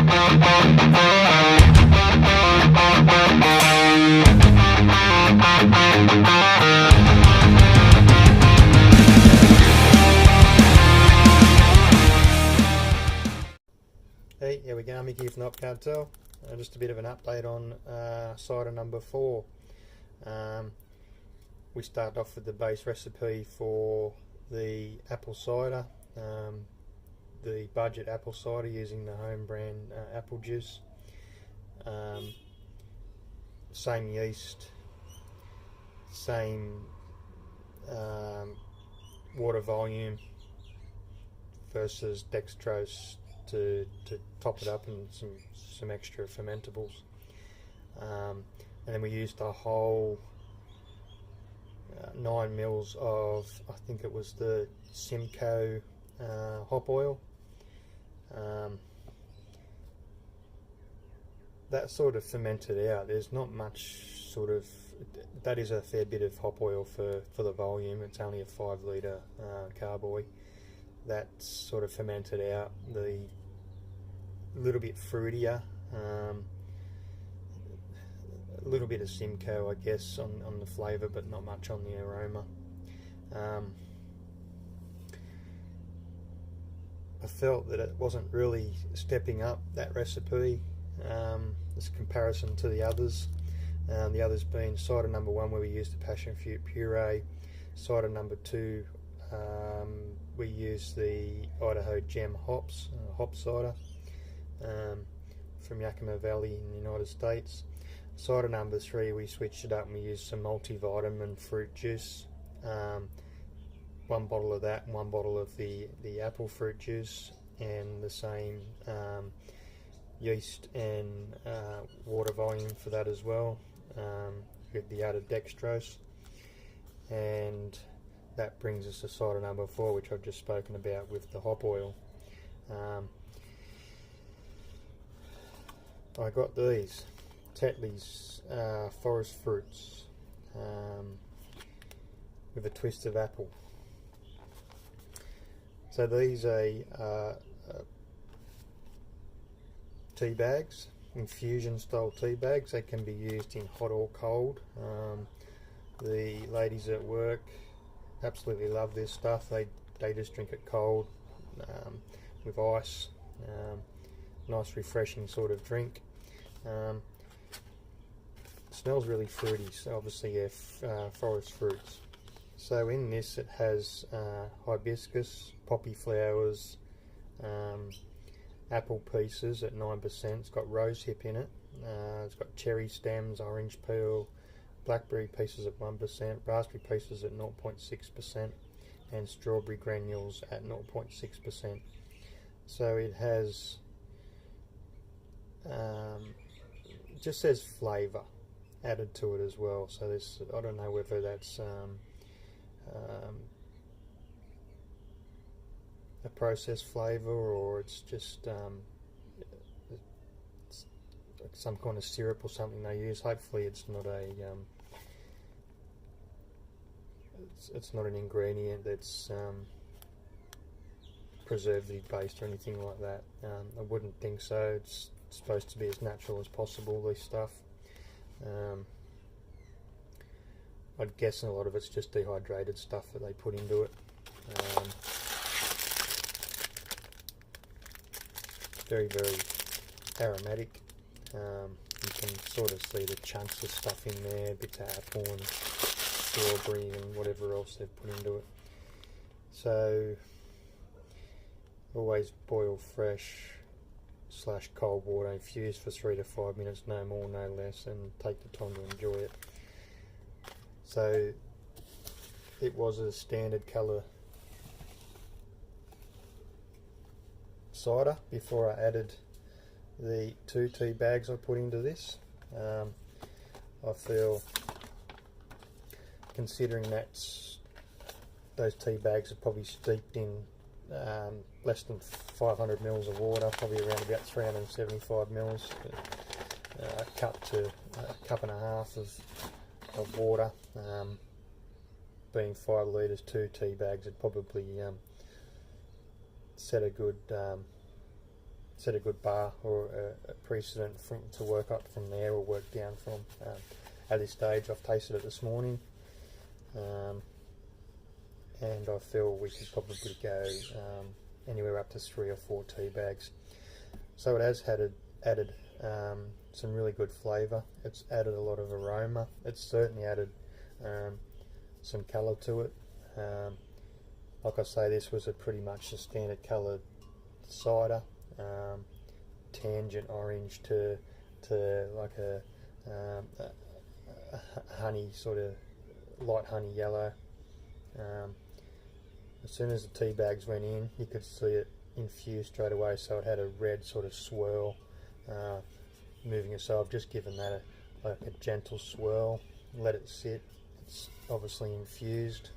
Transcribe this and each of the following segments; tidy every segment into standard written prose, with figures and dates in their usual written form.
Hey, here we go, Mickey if not can't tell. Just a bit of an update on cider number 4. We start off with the base recipe for the apple cider, the budget apple cider using the home brand apple juice. Same yeast, same water volume versus dextrose to top it up, and some extra fermentables, and then we used a whole 9 mils of, I think it was the Simcoe hop oil. That sort of fermented out. There's not much sort of, that is a fair bit of hop oil for the volume. It's only a 5 litre carboy. That sort of fermented out, the little bit fruitier, a little bit of Simcoe I guess on the flavour, but not much on the aroma. I felt that it wasn't really stepping up that recipe, this comparison to the others. The others being cider number 1 where we used the passion fruit puree, cider number 2 we used the Idaho Gem hops, hop cider from Yakima Valley in the United States. Cider number 3 we switched it up and we used some multivitamin fruit juice, 1 bottle of that and 1 bottle of the apple fruit juice, and the same yeast and water volume for that as well, with the added dextrose. And that brings us to cider number 4, which I've just spoken about with the hop oil. I got these Tetley's forest fruits with a twist of apple. So these are tea bags, infusion style tea bags. They can be used in hot or cold. The ladies at work absolutely love this stuff. They just drink it cold with ice. Nice refreshing sort of drink. Smells really fruity, so obviously forest fruits. So in this it has hibiscus, poppy flowers, apple pieces at 9%. It's got rosehip in it. It's got cherry stems, orange peel, blackberry pieces at 1%, raspberry pieces at 0.6%, and strawberry granules at 0.6%. So it has, just says flavour added to it as well. So this, I don't know whether that's a processed flavour or it's just it's some kind of syrup or something they use. Hopefully it's not a it's not an ingredient that's preservative based or anything like that. I wouldn't think so. It's supposed to be as natural as possible, this stuff. I'd guess a lot of it's just dehydrated stuff that they put into it. Very, very aromatic. You can sort of see the chunks of stuff in there, bits of apple and strawberry and whatever else they've put into it. So always boil fresh / cold water, infuse for 3 to 5 minutes, no more, no less, and take the time to enjoy it. So it was a standard colour cider before I added the 2 tea bags I put into this. I feel, considering that's, those tea bags are probably steeped in less than 500 mils of water, probably around about 375 mils, a cup to a cup and a half of water, being 5 litres, 2 tea bags, it probably set a good set a good bar or a precedent to work up from there or work down from. At this stage, I've tasted it this morning, and I feel we could probably go anywhere up to 3 or 4 tea bags. So it has added some really good flavour. It's added a lot of aroma. It's certainly added some colour to it. Like I say, this was a pretty much a standard coloured cider, tangent orange to like a honey, sort of light honey yellow. As soon as the tea bags went in, you could see it infuse straight away, so it had a red sort of swirl moving it. So I've just given that like a gentle swirl, let it sit. It's obviously infused.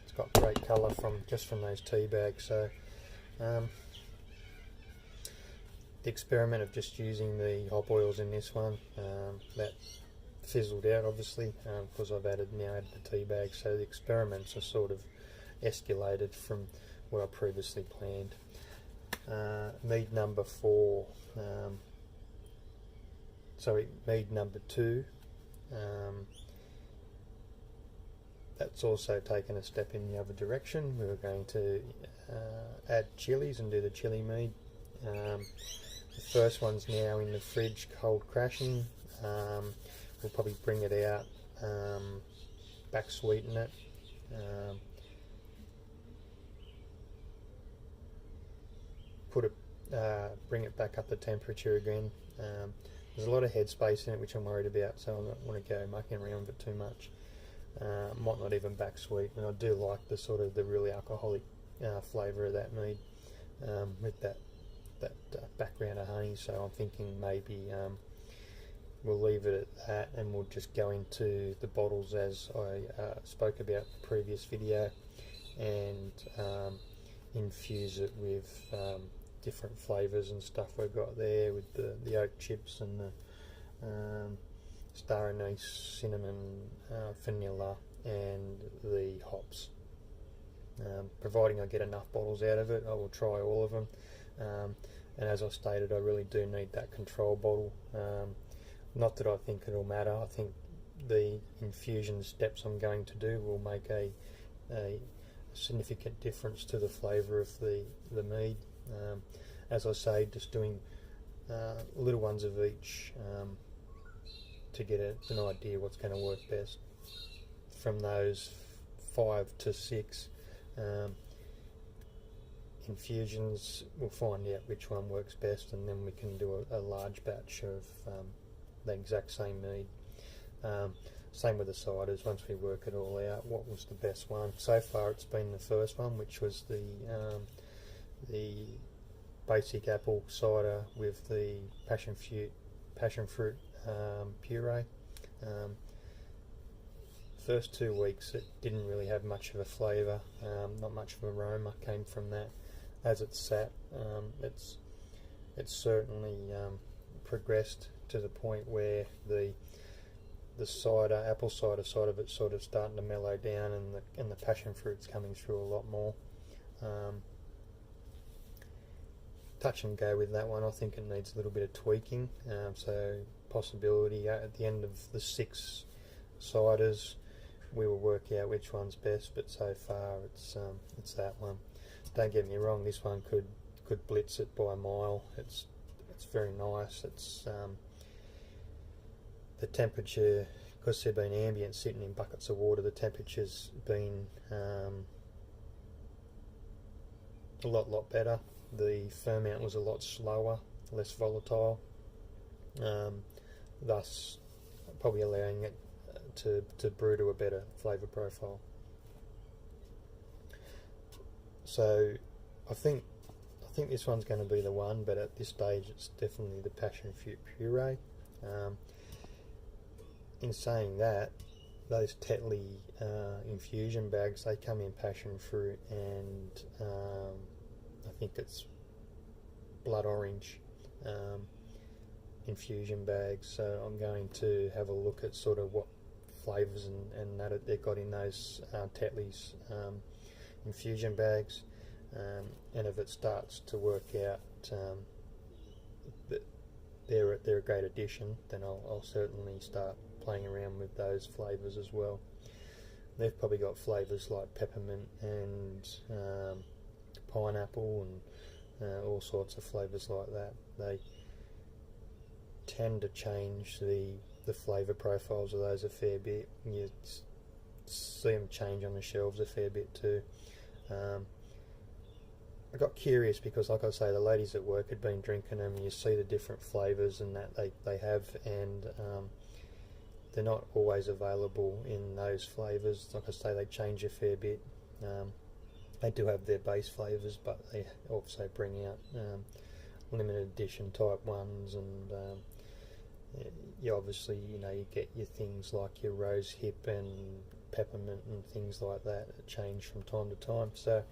It's got great colour from those tea bags. So the experiment of just using the hop oils in this one, that fizzled out obviously, because I've added the tea bag. So the experiments are sort of escalated from what I previously planned. Mead number 4, mead number 2, that's also taken a step in the other direction. We were going to add chilies and do the chili mead. The first one's now in the fridge, cold crashing. We'll probably bring it out, back sweeten it. Bring it back up the temperature again. There's a lot of headspace in it, which I'm worried about, so I don't want to go mucking around with it too much. Might not even back sweeten. I do like the sort of the really alcoholic flavour of that mead, with that background of honey. So I'm thinking maybe we'll leave it at that, and we'll just go into the bottles as I spoke about in the previous video, and infuse it with different flavours and stuff we've got there, with the oak chips and the star anise, cinnamon, vanilla, and the hops. Providing I get enough bottles out of it, I will try all of them. And as I stated, I really do need that control bottle. Not that I think it'll matter. I think the infusion steps I'm going to do will make a significant difference to the flavour of the mead. As I say, just doing little ones of each to get an idea what's going to work best. From those 5 to 6 infusions, we'll find out which one works best, and then we can do a large batch of the exact same mead. Same with the ciders. Once we work it all out, what was the best one? So far it's been the first one, which was the basic apple cider with the passion fruit puree. First 2 weeks it didn't really have much of a flavour, not much of an aroma came from that. As it sat, it's certainly progressed to the point where the apple cider side of it's sort of starting to mellow down, and the passion fruit's coming through a lot more. Touch and go with that one. I think it needs a little bit of tweaking, so possibility at the end of the 6 ciders we will work out which one's best, but so far it's that one. Don't get me wrong, this one could blitz it by a mile. It's very nice. It's the temperature, because they've been ambient sitting in buckets of water, the temperature's been a lot better. The ferment was a lot slower, less volatile, thus probably allowing it to brew to a better flavour profile. So I think this one's going to be the one, but at this stage it's definitely the passion fruit puree. In saying that, those Tetley infusion bags, they come in passion fruit and I think it's blood orange infusion bags. So I'm going to have a look at sort of what flavours and that they've got in those Tetley's infusion bags. and if it starts to work out that they're a great addition, then I'll certainly start playing around with those flavours as well. They've probably got flavours like peppermint and pineapple and all sorts of flavours like that. They tend to change the flavour profiles of those a fair bit. You see them change on the shelves a fair bit too. I got curious because, like I say, the ladies at work had been drinking them, and you see the different flavours and that they have, and they're not always available in those flavours. Like I say, they change a fair bit. They do have their base flavours, but they also bring out limited edition type ones, and you obviously, you get your things like your rose hip and peppermint and things like that change from time to time. So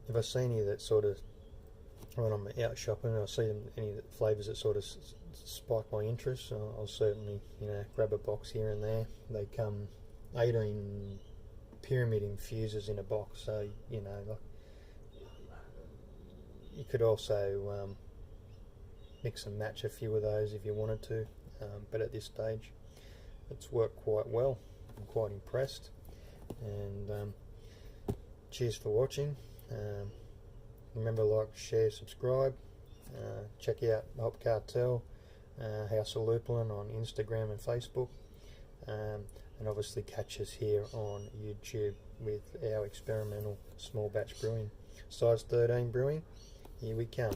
if I see any that sort of, when I'm out shopping and I see any flavours that sort of spike my interest, I'll certainly grab a box here and there. They come 18 pyramid infuses in a box, so like, you could also mix and match a few of those if you wanted to, but at this stage it's worked quite well. I'm quite impressed, and cheers for watching. Remember, like, share, subscribe, check out Hop Cartel, House of Lupulin on Instagram and Facebook, and obviously catch us here on YouTube with our experimental small batch brewing. Size 13 brewing, here we come.